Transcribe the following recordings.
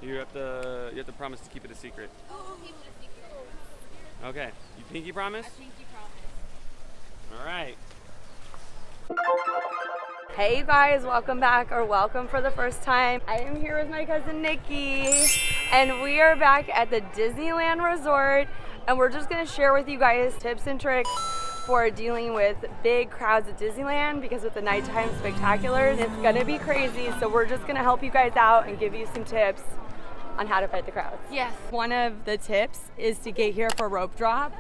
You have to promise to keep it a secret. Oh, keep it a secret. Okay. You pinky promise? I pinky promise. All right. Hey you guys, welcome back, or welcome for the first time. I am here with my cousin Nikki, and we are back at the Disneyland Resort, and we're just gonna share with you guys tips and tricks for dealing with big crowds at Disneyland, because with the nighttime spectaculars, it's gonna be crazy. So we're just gonna help you guys out and give you some tips on how to fight the crowds. Yes. One of the tips is to get here for rope drop.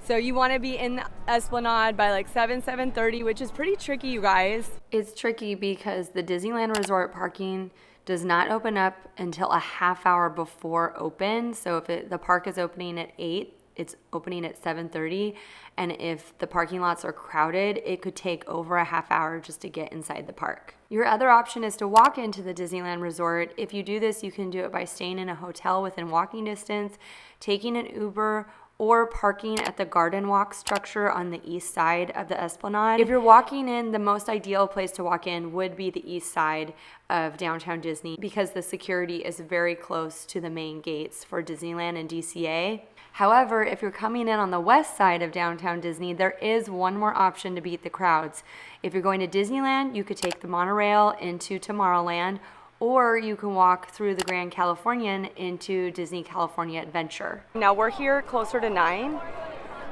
So you want to be in the Esplanade by like 7:30, which is pretty tricky, you guys. It's tricky because the Disneyland Resort parking does not open up until a half hour before open. So if the park is opening at 8, it's opening at 7:30. And if the parking lots are crowded, it could take over a half hour just to get inside the park. Your other option is to walk into the Disneyland Resort. If you do this, you can do it by staying in a hotel within walking distance, taking an Uber, or parking at the Garden Walk structure on the east side of the Esplanade. If you're walking in, the most ideal place to walk in would be the east side of downtown Disney, because the security is very close to the main gates for Disneyland and DCA. However, if you're coming in on the west side of downtown Disney, there is one more option to beat the crowds. If you're going to Disneyland, you could take the monorail into Tomorrowland, or you can walk through the Grand Californian into Disney California Adventure. Now we're here closer to 9,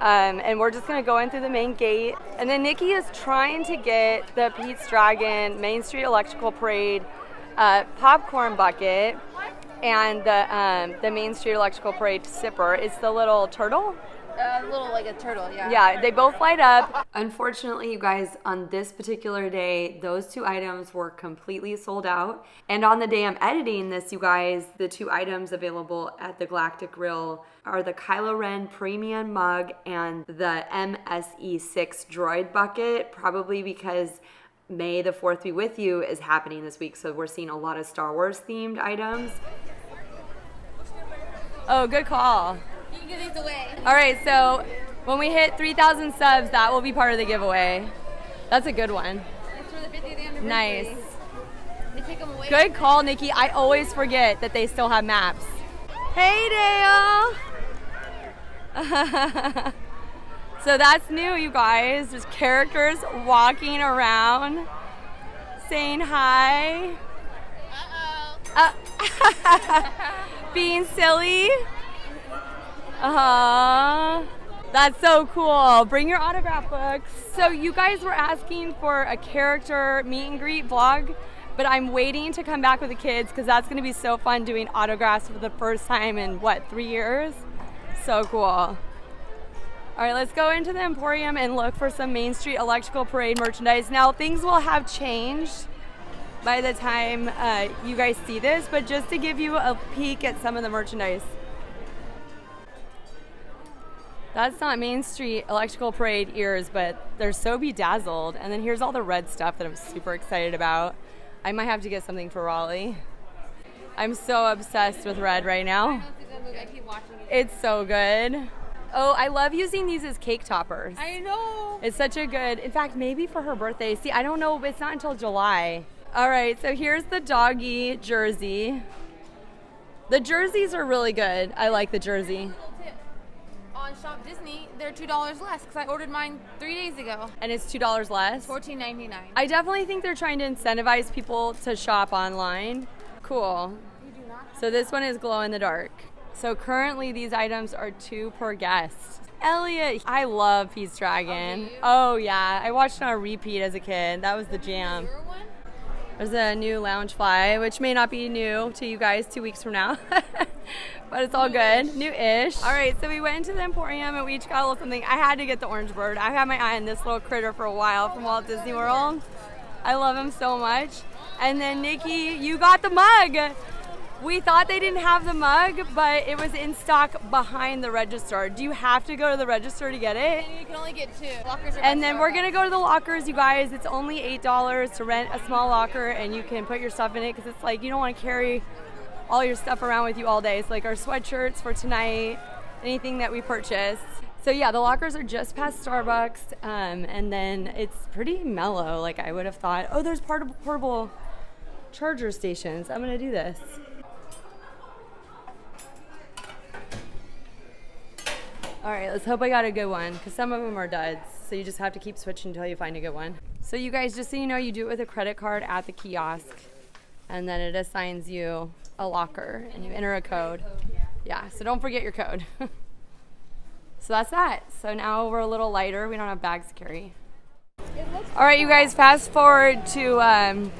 and we're just gonna go in through the main gate. And then Nikki is trying to get the Pete's Dragon Main Street Electrical Parade popcorn bucket and the Main Street Electrical Parade sipper. It's the little turtle. A little like a turtle, yeah. Yeah, they both light up. Unfortunately, you guys, on this particular day, those two items were completely sold out. And on the day I'm editing this, you guys, the two items available at the Galactic Grill are the Kylo Ren Premium Mug and the MSE6 Droid Bucket, probably because May the 4th be with you is happening this week, so we're seeing a lot of Star Wars themed items. Oh, good call. You can give these away. All right, so when we hit 3,000 subs, that will be part of the giveaway. That's a good one. It's for the 50th anniversary. Nice. They take them away. Good call, Nikki. I always forget that they still have maps. Hey, Dale. So that's new, you guys. There's characters walking around saying hi. Being silly. That's so cool. Bring your autograph books. So you guys were asking for a character meet and greet vlog, but I'm waiting to come back with the kids because that's going to be so fun doing autographs for the first time in 3 years? So cool. All right, let's go into the Emporium and look for some Main Street Electrical Parade merchandise. Now, things will have changed by the time you guys see this, but just to give you a peek at some of the merchandise. That's not Main Street Electrical Parade ears, but they're so bedazzled. And then here's all the red stuff that I'm super excited about. I might have to get something for Raleigh. I'm so obsessed with red right now. I keep watching it. It's so good. Oh, I love using these as cake toppers. I know. It's such a good, in fact, maybe for her birthday. See, I don't know, it's not until July. All right, so here's the doggy jersey. The jerseys are really good. I like the jersey. On Shop Disney, they're $2 less because I ordered mine 3 days ago. And it's $2 less? $14.99. I definitely think they're trying to incentivize people to shop online. Cool. You do not. So this one is glow in the dark. So currently these items are 2 per guest. Elliot, I love Pete's Dragon. Oh yeah, I watched it on repeat as a kid. That was the jam. Your one? There's a new Loungefly, which may not be new to you guys 2 weeks from now. But it's all good. New-ish. All right, so we went into the Emporium and we each got a little something. I had to get the orange bird. I've had my eye on this little critter for a while from Walt Disney World. I love him so much. And then Nikki, you got the mug. We thought they didn't have the mug, but it was in stock behind the register. Do you have to go to the register to get it? You can only get 2. Lockers are And then we're gonna go to the lockers, you guys. It's only $8 to rent a small locker, and you can put your stuff in it because it's like you don't want to carry all your stuff around with you all day. So like our sweatshirts for tonight, anything that we purchased. So yeah, the lockers are just past Starbucks, and then it's pretty mellow. Like I would have thought. Oh, there's portable charger stations. I'm gonna do this. All right, let's hope I got a good one, because some of them are duds. So you just have to keep switching until you find a good one. So you guys, just so you know, you do it with a credit card at the kiosk, and then it assigns you a locker, and you enter a code. Yeah, so don't forget your code. So that's that. So now we're a little lighter. We don't have bags to carry. All right, you guys, fast forward to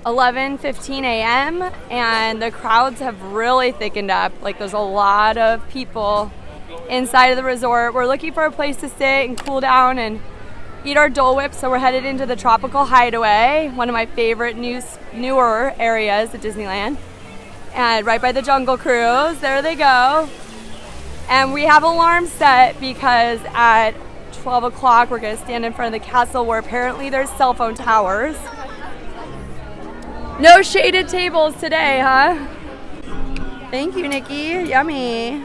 11:15 a.m. and the crowds have really thickened up. Like, there's a lot of people inside of the resort. We're looking for a place to sit and cool down and eat our Dole Whip, so we're headed into the Tropical Hideaway, one of my favorite newer areas at Disneyland. And right by the Jungle Cruise, there they go. And we have alarms set because at 12 o'clock we're going to stand in front of the castle where apparently there's cell phone towers. No shaded tables today, huh? Thank you, Nicki. Yummy.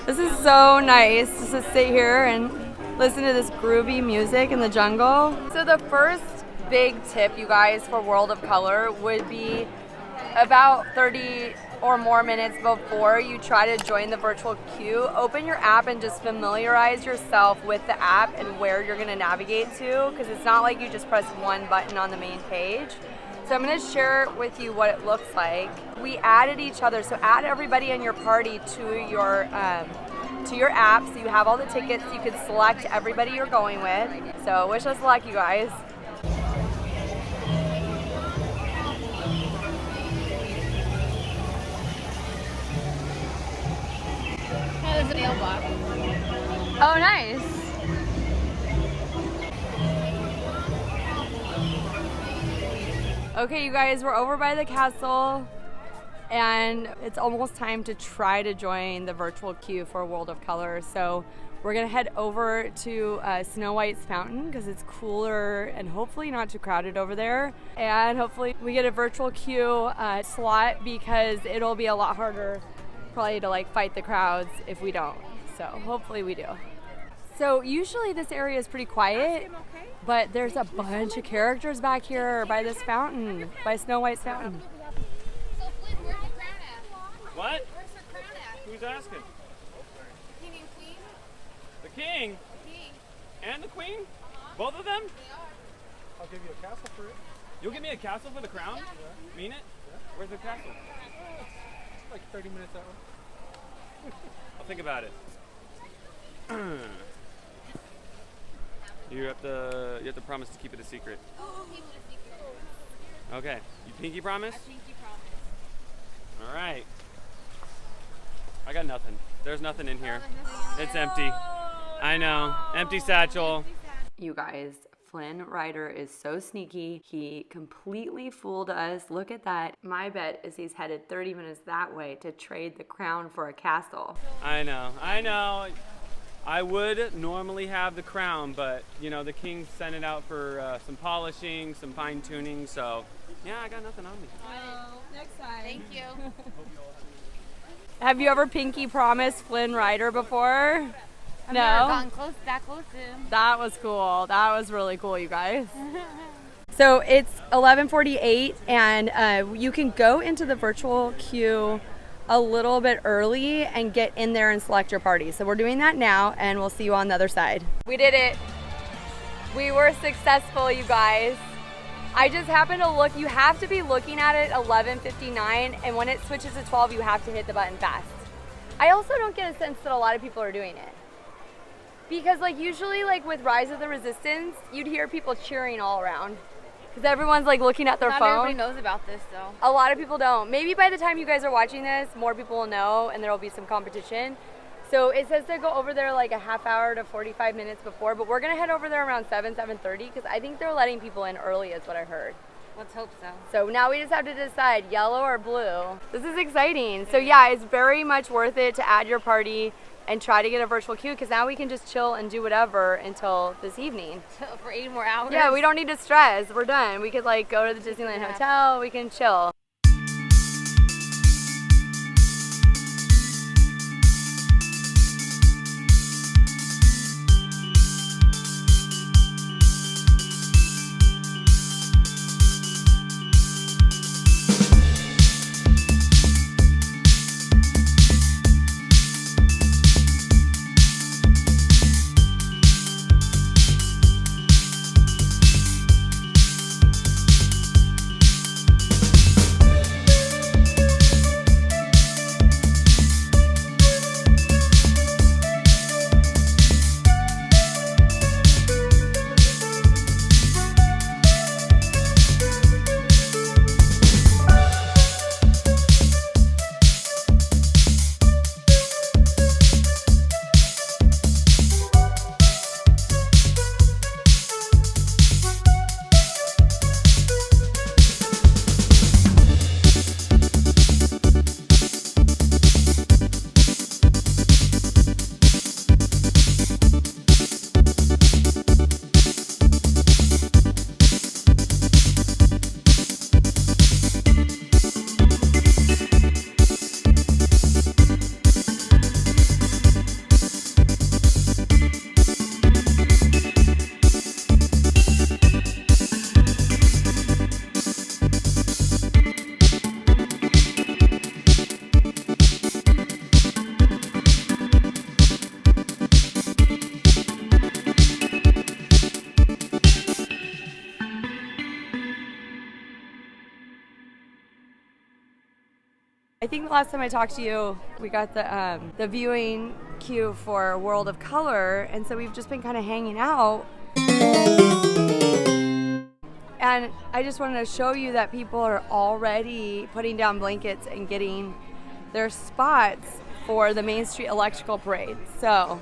This is so nice just to sit here and listen to this groovy music in the jungle. So the first big tip, you guys, for World of Color would be about 30 or more minutes before you try to join the virtual queue, open your app and just familiarize yourself with the app and where you're going to navigate to, because it's not like you just press one button on the main page. So I'm going to share with you what it looks like. We added each other, so add everybody in your party to your app, so you have all the tickets. You can select everybody you're going with. So wish us luck, you guys. There's a mailbox. Oh, nice. Okay, you guys, we're over by the castle, and it's almost time to try to join the virtual queue for World of Color. So we're gonna head over to Snow White's fountain because it's cooler and hopefully not too crowded over there. And hopefully we get a virtual queue slot, because it'll be a lot harder probably to like fight the crowds if we don't. So hopefully we do. So usually this area is pretty quiet, but there's a bunch of characters back here by this fountain, by Snow White's fountain. So Flynn, where's the crown at? What? Where's the crown at? Who's asking? King and queen? The king The king. and the queen? Both of them? They are. I'll give you a castle for it. You'll give me a castle for the crown? Mean it? Where's the castle? It's like 30 minutes that way. I'll think about it. You have to promise to keep it a secret. Keep it a secret. Okay. You pinky promise? Pinky promise. All right. I got nothing. There's nothing in here. It's empty. I know. Empty satchel. You guys, Flynn Rider is so sneaky. He completely fooled us. Look at that. My bet is he's headed 30 minutes that way to trade the crown for a castle. I know. I would normally have the crown, but you know, the king sent it out for some polishing, some fine tuning, so yeah, I got nothing on me. Next time. Thank you. Have you ever pinky promised Flynn Rider before? I've No? never gotten that close to him. That was cool. That was really cool, you guys. So it's 11:48, and you can go into the virtual queue a little bit early and get in there and select your party. So we're doing that now, and we'll see you on the other side. We did it. We were successful, you guys. I just happened to look. You have to be looking at it 11:59, and when it switches to 12, you have to hit the button fast. I also don't get a sense that a lot of people are doing it. Because like usually like with Rise of the Resistance, you'd hear people cheering all around. Because everyone's like looking at their Not phone. everybody knows about this though. A lot of people don't. Maybe by the time you guys are watching this, more people will know and there will be some competition. So it says to go over there like a half hour to 45 minutes before, but we're gonna head over there around 7:30 because I think they're letting people in early is what I heard. Let's hope so. So now we just have to decide yellow or blue. This is exciting. So yeah, it's very much worth it to add your party and try to get a virtual queue because now we can just chill and do whatever until this evening. For 8 more hours? Yeah, we don't need to stress. We're done. We could like go to the Disneyland Hotel. We can chill. I think the last time I talked to you, we got the viewing queue for World of Color, and so we've just been kind of hanging out. And I just wanted to show you that people are already putting down blankets and getting their spots for the Main Street Electrical Parade. So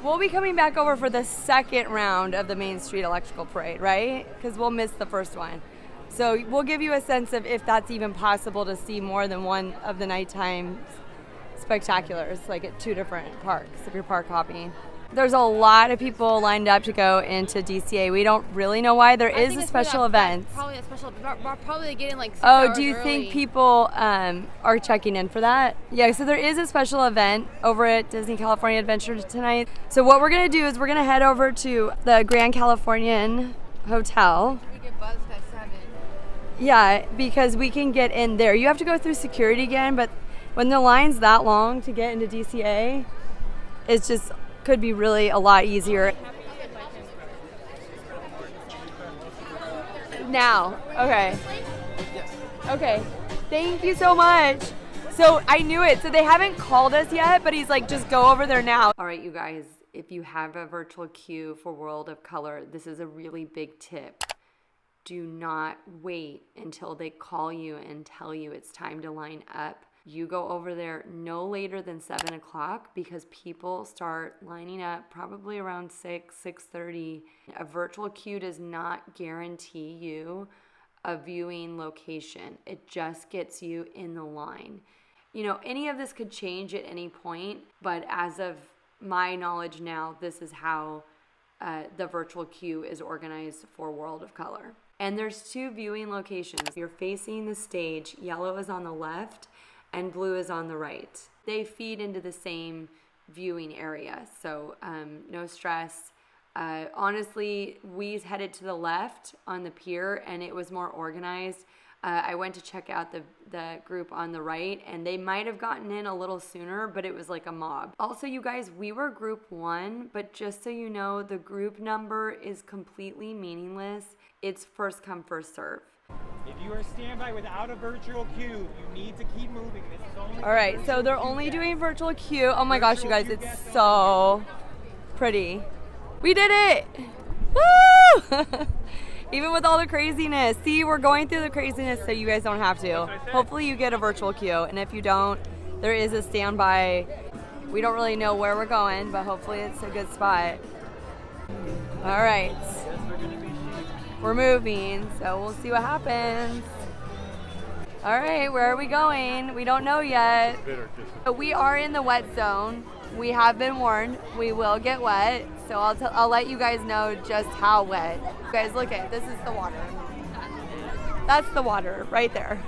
we'll be coming back over for the second round of the Main Street Electrical Parade, right? Because we'll miss the first one. So we'll give you a sense of if that's even possible to see more than one of the nighttime spectaculars, like at two different parks if you're park hopping. There's a lot of people lined up to go into DCA. We don't really know why. There is a special event. Probably a special. Probably getting like 6 Oh, hours do you early. think people are checking in for that? Yeah, so there is a special event over at Disney California Adventure tonight. So what we're going to do is we're going to head over to the Grand Californian Hotel. We get buzzed at 7. Yeah, because we can get in there. You have to go through security again, but when the line's that long to get into DCA, it's just could be really a lot easier. Now, okay. Okay, thank you so much. So I knew it. So they haven't called us yet, but he's like, just go over there now. All right, you guys, if you have a virtual queue for World of Color, this is a really big tip. Do not wait until they call you and tell you it's time to line up. You go over there no later than 7 o'clock because people start lining up probably around 6:30. A virtual queue does not guarantee you a viewing location. It just gets you in the line. You know, any of this could change at any point, but as of my knowledge now, this is how the virtual queue is organized for World of Color. And there's 2 viewing locations. You're facing the stage. Yellow is on the left and blue is on the right. They feed into the same viewing area, so no stress. Honestly, we headed to the left on the pier and it was more organized. I went to check out the group on the right and they might have gotten in a little sooner, but it was like a mob. Also, you guys, we were group 1, but just so you know, the group number is completely meaningless. It's first come, first serve. If you are standby without a virtual queue, you need to keep moving. This is only All right, so they're only doing virtual queue. Oh my gosh, you guys, it's so pretty. We did it! Woo! Even with all the craziness. See, we're going through the craziness so you guys don't have to. Hopefully you get a virtual queue, and if you don't, there is a standby. We don't really know where we're going, but hopefully it's a good spot. All right. We're moving, so we'll see what happens. All right, where are we going? We don't know yet. But we are in the wet zone. We have been warned. We will get wet, so I'll let you guys know just how wet. You guys, look at it. This is the water. That's the water right there.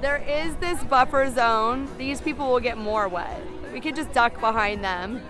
There is this buffer zone. These people will get more wet. We could just duck behind them.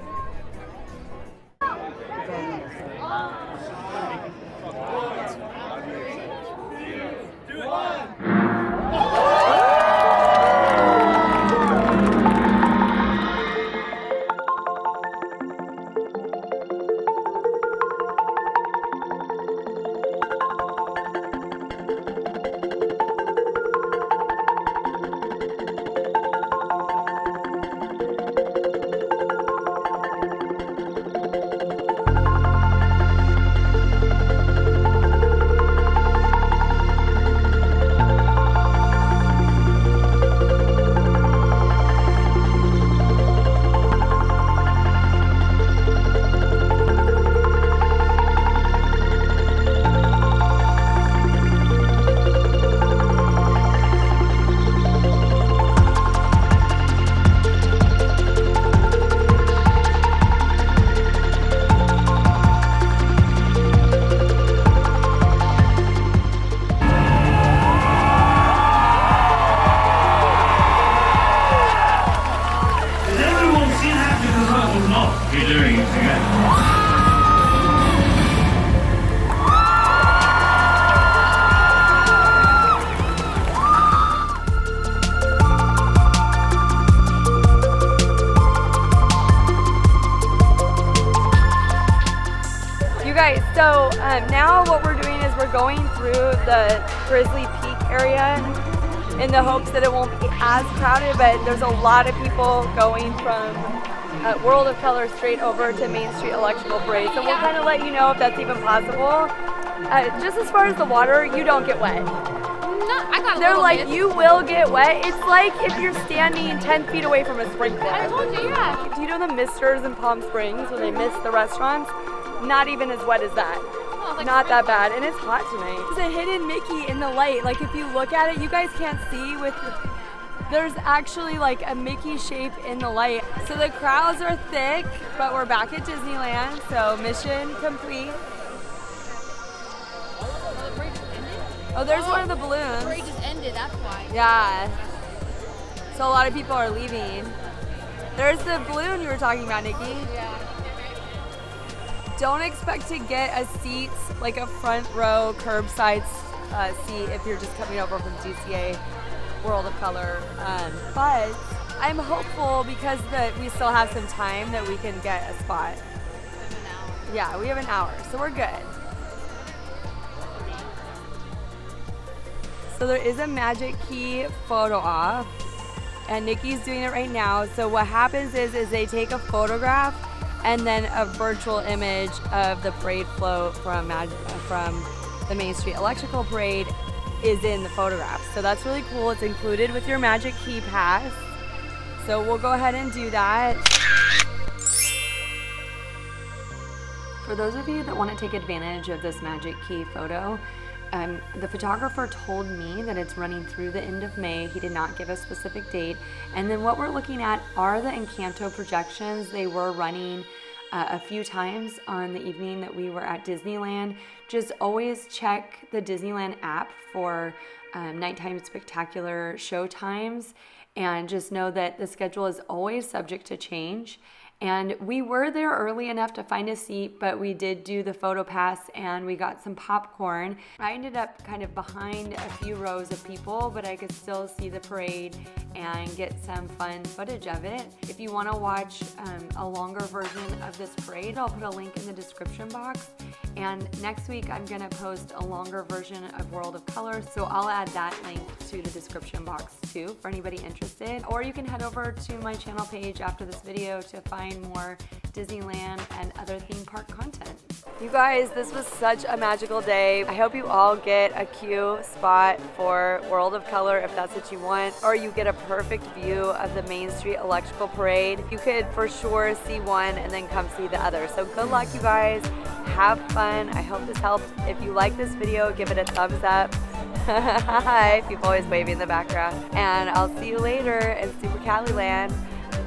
Now what we're doing is we're going through the Grizzly Peak area. in the hopes that it won't be as crowded, but there's a lot of people going from World of Color straight over to Main Street Electrical Parade. So we'll kind of let you know if that's even possible. Just as far as the water, you don't get wet. I got a They're little like, bit. you will get wet. It's like if you're standing 10 feet away from a sprinkler. I told you, yeah. Do you know the misters in Palm Springs when they mist the restaurants? Not even as wet as that. Oh, like Not that bad, and it's hot tonight. There's a hidden Mickey in the light. Like if you look at it, you guys can't see with there's actually like a Mickey shape in the light. So the crowds are thick, but we're back at Disneyland, so mission complete. Oh, the parade just ended? Oh, there's one of the The balloons. parade just ended, that's why. Yeah. So a lot of people are leaving. There's the balloon you were talking about, Nikki. Yeah. Don't expect to get a seat, like a front row curbside seat if you're just coming over from DCA World of Color. But I'm hopeful because we still have some time that we can get a spot. Yeah, we have an hour, so we're good. So there is a Magic Key photo op, and Nikki's doing it right now. So what happens is they take a photograph and then a virtual image of the parade float from the Main Street Electrical Parade is in the photograph. So that's really cool. It's included with your Magic Key pass. So we'll go ahead and do that. For those of you that want to take advantage of this Magic Key photo, the photographer told me that it's running through the end of May. He did not give a specific date. And then what we're looking at are the Encanto projections. They were running a few times on the evening that we were at Disneyland. Just always check the Disneyland app for nighttime spectacular show times, and just know that the schedule is always subject to change. And we were there early enough to find a seat, but we did do the photo pass and we got some popcorn. I ended up kind of behind a few rows of people, but I could still see the parade and get some fun footage of it. If you want to watch a longer version of this parade, I'll put a link in the description box. And next week I'm gonna post a longer version of World of Color, so I'll add that link to the description box too for anybody interested. Or you can head over to my channel page after this video to find more Disneyland and other theme park content. You guys, this was such a magical day. I hope you all get a cute spot for World of Color if that's what you want, or you get a perfect view of the Main Street Electrical Parade. You could for sure see one and then come see the other. So good luck, you guys. Have fun. I hope this helped. If you like this video, give it a thumbs up. Hi, people always waving in the background. And I'll see you later in Super Cali Land.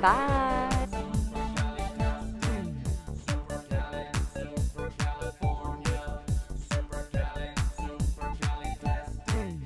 Bye.